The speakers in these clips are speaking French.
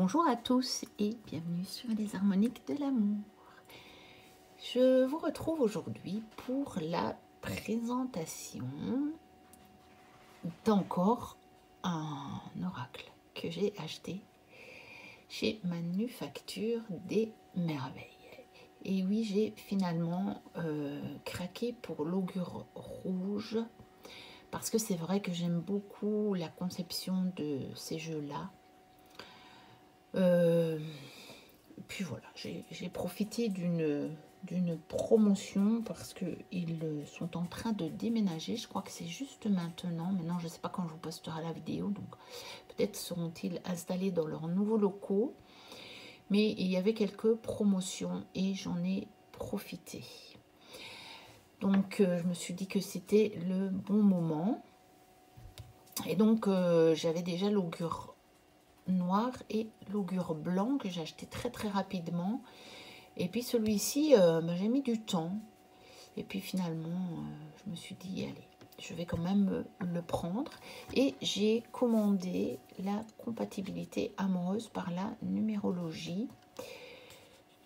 Bonjour à tous et bienvenue sur les harmoniques de l'amour. Je vous retrouve aujourd'hui pour la présentation d'encore un oracle que j'ai acheté chez Manufacture des Merveilles. Et oui, j'ai finalement craqué pour l'augure rouge parce que c'est vrai que j'aime beaucoup la conception de ces jeux-là. Puis voilà, j'ai profité d'une promotion parce qu'ils sont en train de déménager. Je crois que c'est juste maintenant. Maintenant, je ne sais pas quand je vous posterai la vidéo. Donc, peut-être seront-ils installés dans leurs nouveaux locaux. Mais il y avait quelques promotions et j'en ai profité. Donc, je me suis dit que c'était le bon moment. Et donc, j'avais déjà l'augure noir et l'augure blanc que j'ai acheté très rapidement. Et puis celui-ci, j'ai mis du temps. Et puis finalement, je me suis dit, allez, je vais quand même le prendre. Et j'ai commandé la compatibilité amoureuse par la numérologie.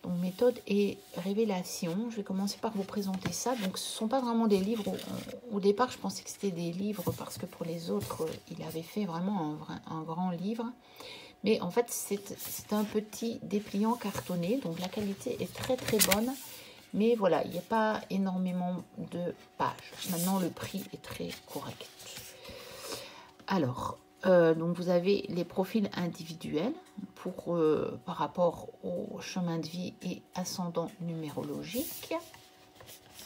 Donc méthode et révélation. Je vais commencer par vous présenter ça. Donc ce ne sont pas vraiment des livres. Au départ, je pensais que c'était des livres parce que pour les autres, il avait fait vraiment un grand livre. Mais en fait, c'est un petit dépliant cartonné. Donc la qualité est très bonne. Mais voilà, il n'y a pas énormément de pages. Maintenant, le prix est très correct. Alors, donc vous avez les profils individuels par rapport au chemin de vie et ascendant numérologique.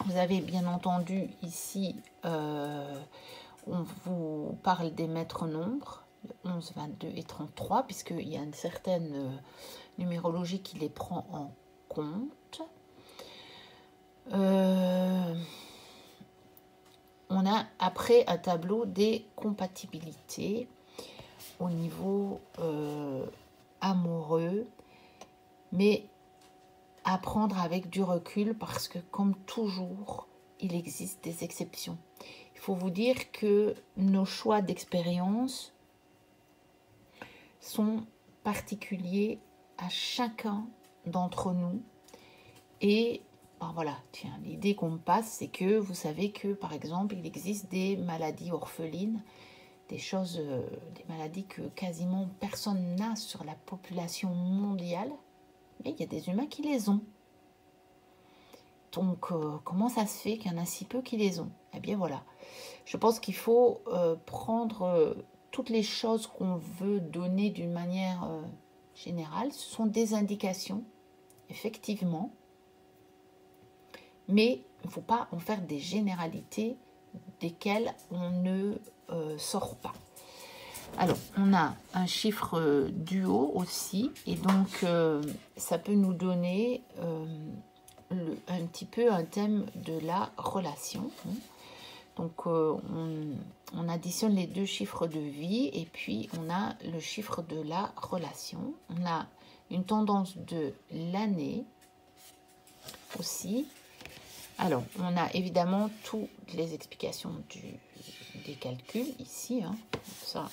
Vous avez bien entendu ici, on vous parle des maîtres nombres, 11, 22 et 33, puisqu'il y a une certaine numérologie qui les prend en compte. On a après un tableau des compatibilités au niveau amoureux, mais à prendre avec du recul parce que comme toujours, il existe des exceptions. Il faut vous dire que nos choix d'expérience sont particuliers à chacun d'entre nous et ben voilà, tiens, l'idée qu'on me passe, c'est que vous savez que par exemple, il existe des maladies orphelines, des maladies que quasiment personne n'a sur la population mondiale, mais il y a des humains qui les ont. Donc, comment ça se fait qu'il y en a si peu qui les ont? Eh bien voilà, je pense qu'il faut prendre toutes les choses qu'on veut donner d'une manière générale. Ce sont des indications, effectivement, mais il ne faut pas en faire des généralités desquelles on ne sort pas. Alors, on a un chiffre duo aussi, et donc ça peut nous donner un petit peu un thème de la relation. Donc, on additionne les deux chiffres de vie, et puis on a le chiffre de la relation. On a une tendance de l'année aussi. Alors, on a évidemment toutes les explications des calculs ici. Ça,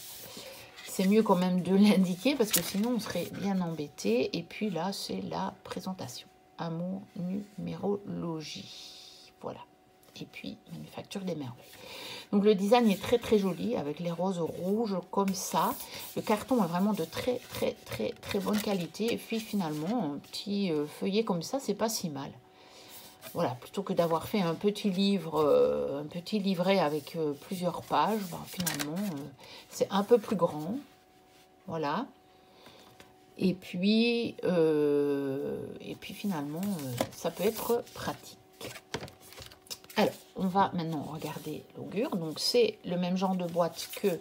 c'est mieux quand même de l'indiquer parce que sinon on serait bien embêté. Et puis là, c'est la présentation. Amour, numérologie. Voilà. Et puis, Manufacture des Merveilles. Donc, le design est très joli avec les roses rouges comme ça. Le carton est vraiment de très bonne qualité. Et puis, finalement, un petit feuillet comme ça, c'est pas si mal. Voilà, plutôt que d'avoir fait un petit livre, un petit livret avec plusieurs pages, ben, finalement, c'est un peu plus grand. Voilà. Et puis finalement, ça peut être pratique. Alors, on va maintenant regarder l'augure. Donc, c'est le même genre de boîte que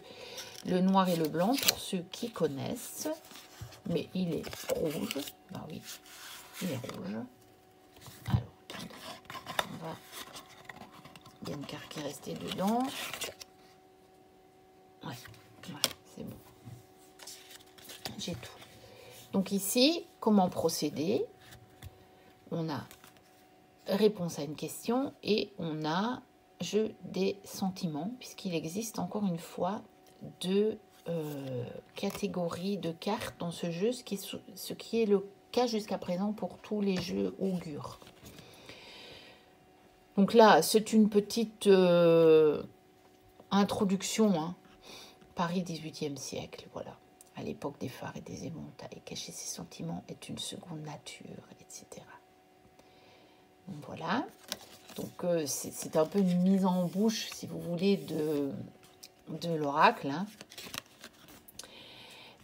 le noir et le blanc, pour ceux qui connaissent. Mais il est rouge. Ben oui, il est rouge. Alors, il y a une carte qui est restée dedans. Ouais, voilà, c'est bon. J'ai tout. Donc ici, comment procéder? On a réponse à une question et on a jeu des sentiments, puisqu'il existe encore une fois deux catégories de cartes dans ce jeu, ce qui est le cas jusqu'à présent pour tous les jeux augures. Donc là, c'est une petite introduction, hein. Paris 18e siècle, voilà. À l'époque des phares et des éventails, cacher ses sentiments est une seconde nature, etc. Donc voilà. Donc c'est un peu une mise en bouche, si vous voulez, de l'oracle, hein.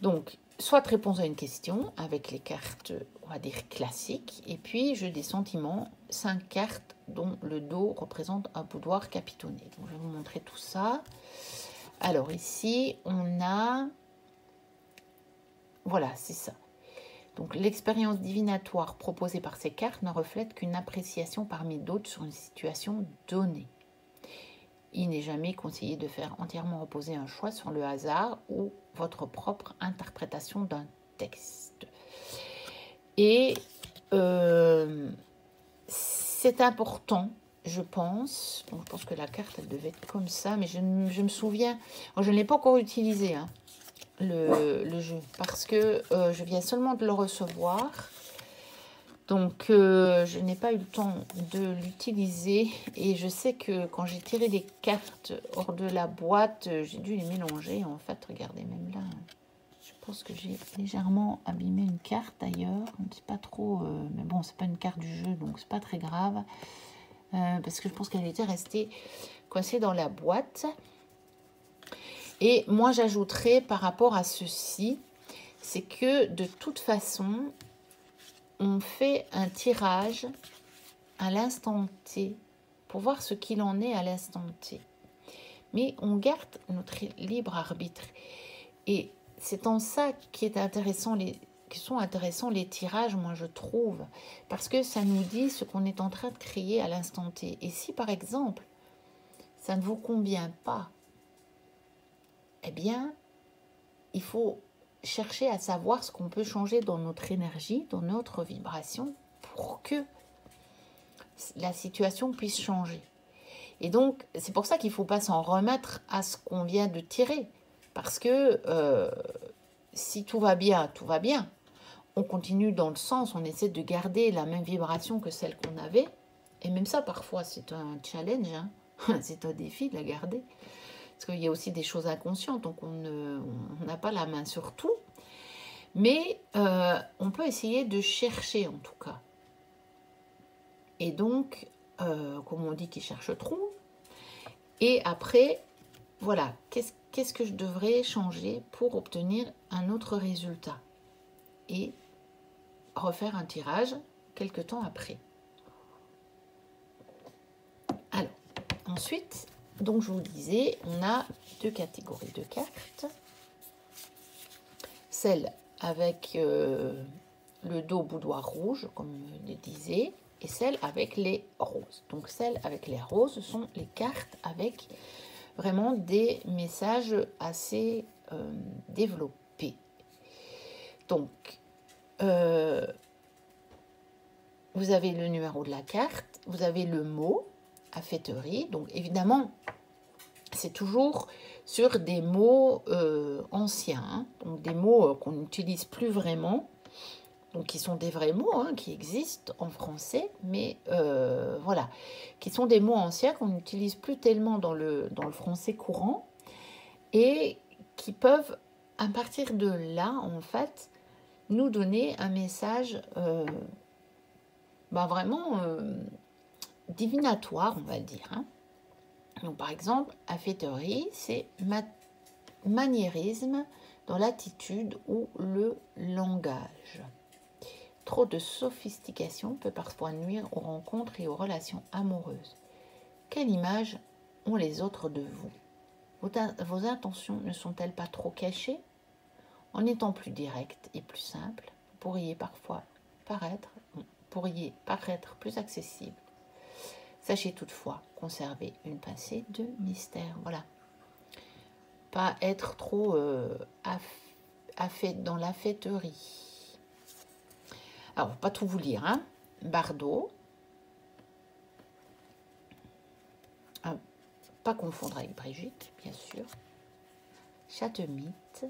Donc, soit réponse à une question avec les cartes, on va dire, classiques. Et puis, jeu des sentiments, 5 cartes dont le dos représente un boudoir capitonné. Donc, je vais vous montrer tout ça. Alors, ici, on a... Voilà, c'est ça. Donc, l'expérience divinatoire proposée par ces cartes ne reflète qu'une appréciation parmi d'autres sur une situation donnée. Il n'est jamais conseillé de faire entièrement reposer un choix sur le hasard ou votre propre interprétation d'un texte. Et c'est important, je pense. Donc, je pense que la carte, elle devait être comme ça, mais je me souviens... Je ne l'ai pas encore utilisé, hein, le jeu, parce que je viens seulement de le recevoir. Donc, je n'ai pas eu le temps de l'utiliser. Et je sais que quand j'ai tiré les cartes hors de la boîte, j'ai dû les mélanger. En fait, regardez, même là, je pense que j'ai légèrement abîmé une carte d'ailleurs. C'est pas trop... mais bon, c'est pas une carte du jeu, donc c'est pas très grave. Parce que je pense qu'elle était restée coincée dans la boîte. Et moi, j'ajouterais par rapport à ceci, c'est que de toute façon... On fait un tirage à l'instant T pour voir ce qu'il en est à l'instant T. Mais on garde notre libre arbitre. Et c'est en ça qui sont intéressants les tirages, moi je trouve. Parce que ça nous dit ce qu'on est en train de créer à l'instant T. Et si par exemple, ça ne vous convient pas, eh bien, il faut chercher à savoir ce qu'on peut changer dans notre énergie, dans notre vibration, pour que la situation puisse changer. Et donc, c'est pour ça qu'il ne faut pas s'en remettre à ce qu'on vient de tirer. Parce que si tout va bien, tout va bien. On continue dans le sens, on essaie de garder la même vibration que celle qu'on avait. Et même ça, parfois, c'est un challenge, hein. C'est un défi de la garder. Parce qu'il y a aussi des choses inconscientes, donc on n'a pas la main sur tout. Mais on peut essayer de chercher, en tout cas. Et donc, comme on dit, qui cherche trop. Et après, voilà, qu'est-ce que je devrais changer pour obtenir un autre résultat? Et refaire un tirage quelque temps après. Alors, ensuite, donc je vous disais, on a deux catégories de cartes. Celle avec le dos boudoir rouge, comme je le disais, et celle avec les roses. Donc celles avec les roses sont les cartes avec vraiment des messages assez développés. Donc, vous avez le numéro de la carte, vous avez le mot, affêterie. Donc évidemment, c'est toujours sur des mots anciens, hein, donc des mots qu'on n'utilise plus vraiment, donc qui sont des vrais mots, hein, qui existent en français, mais voilà, qui sont des mots anciens qu'on n'utilise plus tellement dans le français courant, et qui peuvent, à partir de là, en fait, nous donner un message vraiment divinatoire, on va le dire, hein. Donc, par exemple, affêterie, c'est maniérisme dans l'attitude ou le langage. Trop de sophistication peut parfois nuire aux rencontres et aux relations amoureuses. Quelle image ont les autres de vous? Vos intentions ne sont-elles pas trop cachées? En étant plus direct et plus simple, vous pourriez parfois paraître plus accessible. Sachez toutefois conserver une pincée de mystère. Voilà. Pas être trop dans la fêterie. Alors, pas tout vous lire, hein. Bardo. Pas confondre avec Brigitte, bien sûr. Chatemite,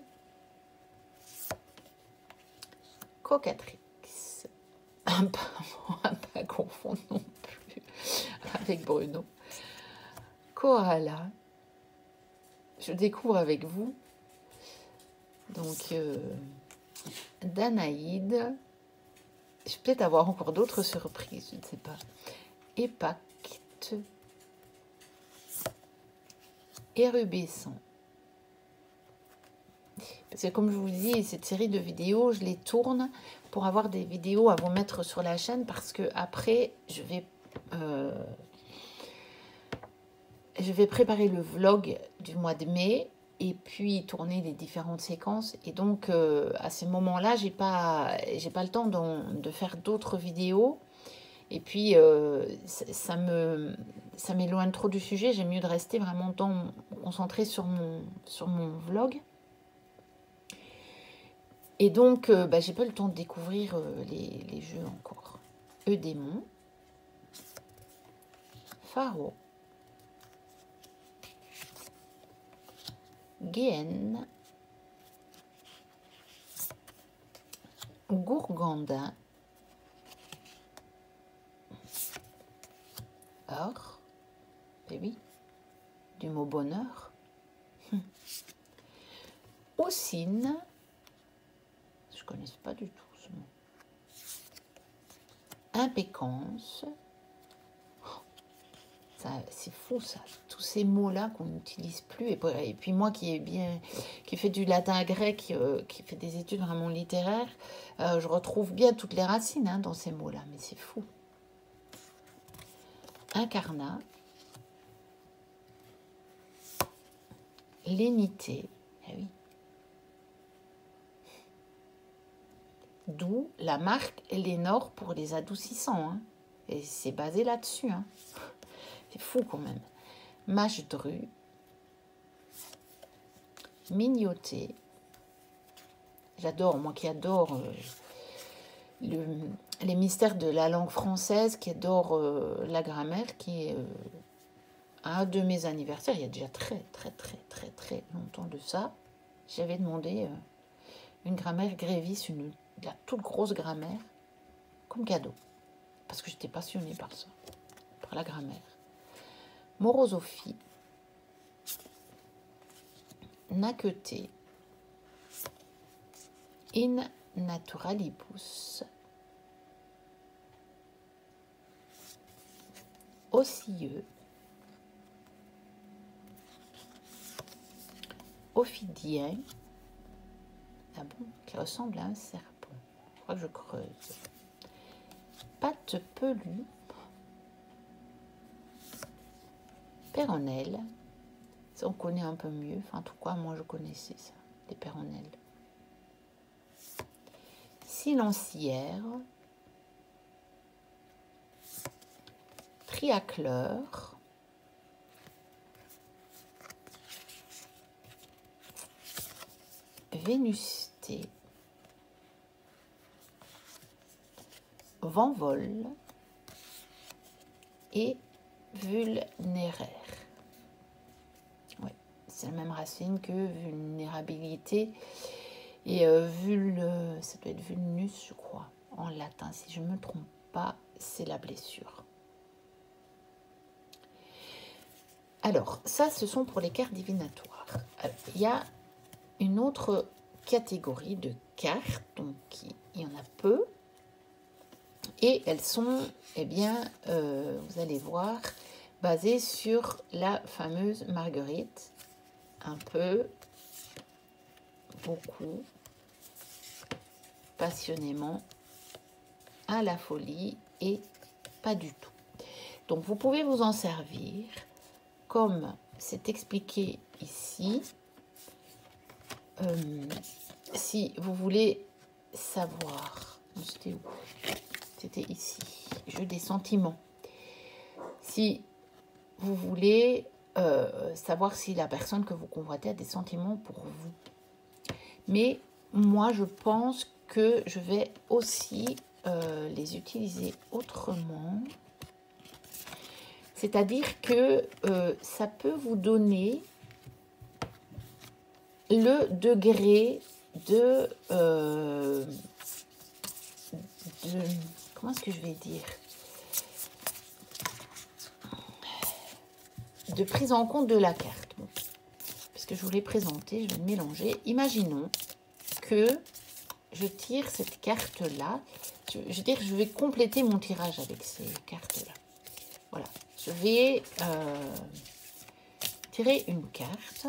Cocatrix, à pas confondre non plus avec Bruno, Koala, je découvre avec vous, donc Danaïde, je vais peut-être avoir encore d'autres surprises, je ne sais pas, Épacte, Érubescent. Parce que comme je vous dis, cette série de vidéos, je les tourne pour avoir des vidéos à vous mettre sur la chaîne parce que après, je vais préparer le vlog du mois de mai et puis tourner les différentes séquences. Et donc, à ce moment-là, j'ai pas le temps de faire d'autres vidéos. Et puis, ça m'éloigne trop du sujet. J'aime mieux de rester vraiment concentré sur mon vlog. Et donc, j'ai pas le temps de découvrir les jeux encore. Eudémon, Pharaon, Guéhen, Gourgandin, Or, et oui, du mot bonheur, Ossine, je ne connais pas du tout ce mot, Impécance, c'est fou ça, tous ces mots-là qu'on n'utilise plus, et puis moi qui fais du latin grec, qui fait des études vraiment littéraires, je retrouve bien toutes les racines dans ces mots-là, mais c'est fou. Incarnat, lénité, eh oui. D'où la marque Lénore pour les adoucissants, hein. Et c'est basé là-dessus, hein. C'est fou quand même. Machdru, Mignoté, j'adore, moi qui adore les mystères de la langue française, qui adore la grammaire, qui est un de mes anniversaires, il y a déjà très longtemps de ça, j'avais demandé une grammaire Grévis, la toute grosse grammaire, comme cadeau, parce que j'étais passionnée par ça, par la grammaire. Morosophie, Naqueté, In naturalibus, Oscilleux, Ophidien, ah bon, qui ressemble à un serpent, je crois que je creuse, Patte pelue, Péronnelle, ça on connaît un peu mieux, enfin en tout cas moi je connaissais ça, les péronnelles. Silencière, Triacleur, Vénusté, Vent-vol et vulnéraire. Ouais, c'est la même racine que vulnérabilité et ça doit être vulnus, je crois, en latin. Si je ne me trompe pas, c'est la blessure. Alors, ça, ce sont pour les cartes divinatoires. Il y a une autre catégorie de cartes, donc il y en a peu. Et elles sont, eh bien, vous allez voir, basées sur la fameuse Marguerite. Un peu, beaucoup, passionnément, à la folie et pas du tout. Donc, vous pouvez vous en servir comme c'est expliqué ici. Si vous voulez savoir, c'était où? C'était ici, jeu des sentiments. Si vous voulez savoir si la personne que vous convoitez a des sentiments pour vous. Mais moi, je pense que je vais aussi les utiliser autrement. C'est-à-dire que ça peut vous donner le degré de comment est-ce que je vais dire, de prise en compte de la carte. Bon, puisque je vous l'ai présenté, je vais le mélanger. Imaginons que je tire cette carte-là. Je veux dire, je vais compléter mon tirage avec ces cartes-là. Voilà. Je vais tirer une carte.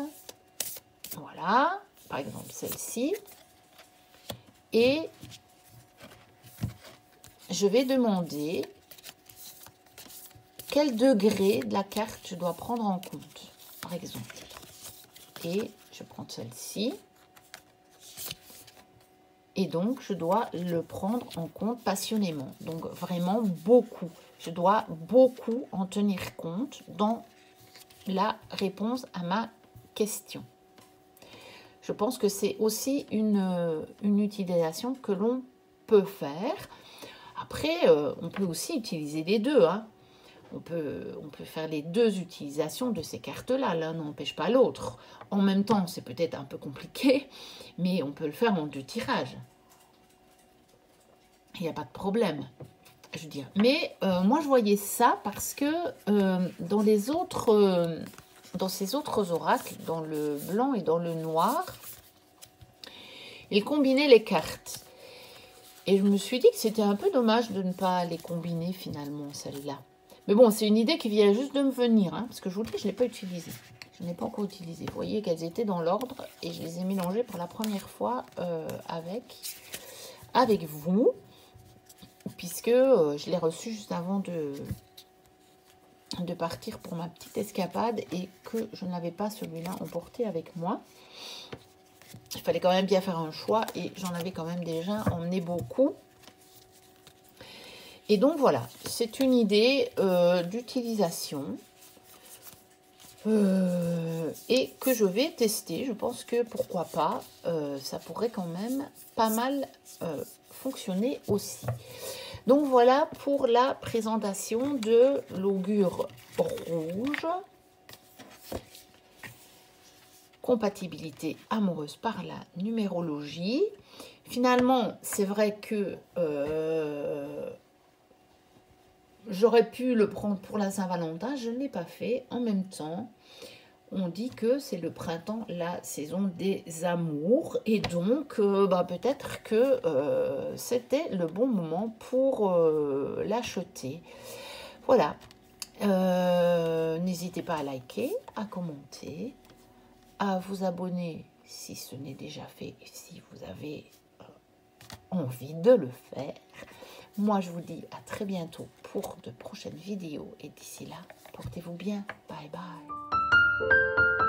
Voilà. Par exemple, celle-ci. Et je vais demander quel degré de la carte je dois prendre en compte, par exemple. Et je prends celle-ci. Et donc, je dois le prendre en compte passionnément. Donc, vraiment beaucoup. Je dois beaucoup en tenir compte dans la réponse à ma question. Je pense que c'est aussi une utilisation que l'on peut faire. Après, on peut aussi utiliser les deux. Hein. On peut faire les deux utilisations de ces cartes-là. L'un n'empêche pas l'autre. En même temps, c'est peut-être un peu compliqué, mais on peut le faire en deux tirages. Il n'y a pas de problème, je veux dire. Mais moi, je voyais ça parce que dans ces autres oracles, dans le blanc et dans le noir, ils combinaient les cartes. Et je me suis dit que c'était un peu dommage de ne pas les combiner finalement, celle-là. Mais bon, c'est une idée qui vient juste de me venir, hein, parce que je vous le dis, je ne l'ai pas utilisée. Je n'ai pas encore utilisé. Vous voyez qu'elles étaient dans l'ordre et je les ai mélangées pour la première fois avec vous, puisque je l'ai reçue juste avant de partir pour ma petite escapade et que je n'avais pas celui-là emporté avec moi. Il fallait quand même bien faire un choix et j'en avais quand même déjà emmené beaucoup. Et donc voilà, c'est une idée d'utilisation et que je vais tester. Je pense que pourquoi pas, ça pourrait quand même pas mal fonctionner aussi. Donc voilà pour la présentation de l'augure rouge. Compatibilité amoureuse par la numérologie. Finalement, c'est vrai que j'aurais pu le prendre pour la Saint-Valentin, je ne l'ai pas fait. En même temps, on dit que c'est le printemps, la saison des amours. Et donc, peut-être que c'était le bon moment pour l'acheter. Voilà. N'hésitez pas à liker, à commenter, à vous abonner si ce n'est déjà fait et si vous avez envie de le faire. Moi, je vous dis à très bientôt pour de prochaines vidéos et d'ici là, portez-vous bien. Bye bye.